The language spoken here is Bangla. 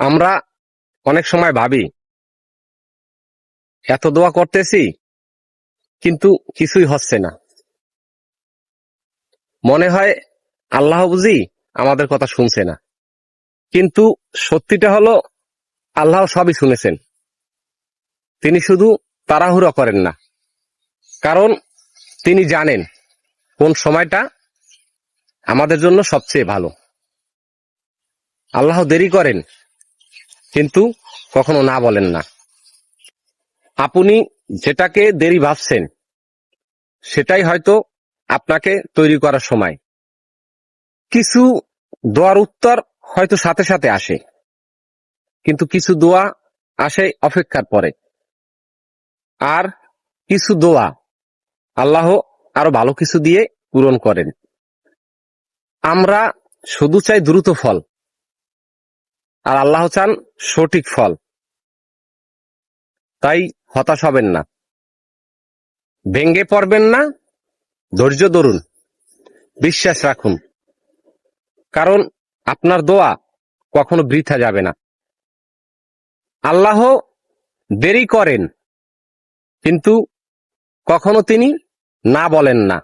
আমরা অনেক সময় ভাবি এত দোয়া করতেছি কিন্তু কিছুই হচ্ছে না। মনে হয় আল্লাহ বুঝি আমাদের কথা শুনছে না, কিন্তু সত্যিটা হলো আল্লাহ সবই শুনেছেন। তিনি শুধু তাড়াহুড়ো করেন না, কারণ তিনি জানেন কোন সময়টা আমাদের জন্য সবচেয়ে ভালো। আল্লাহ দেরি করেন কিন্তু কখনো না বলেন না। আপনি যেটাকে দেরি ভাবছেন সেটাই হয়তো আপনাকে তৈরি করার সময়। কিছু দোয়ার উত্তর হয়তো সাথে সাথে আসে, কিন্তু কিছু দোয়া আসে অপেক্ষার পরে। আর কিছু দোয়া আল্লাহ আরো ভালো কিছু দিয়ে পূরণ করেন। আমরা শুধু চাই দ্রুত ফল, আর আল্লাহ চান সঠিক ফল। তাই হতাশ হবেন না, ভেঙ্গে পড়বেন না, ধৈর্য ধরুন, বিশ্বাস রাখুন, কারণ আপনার দোয়া কখনো বৃথা যাবে না। আল্লাহ দেরি করেন কিন্তু কখনো তিনি না বলেন না।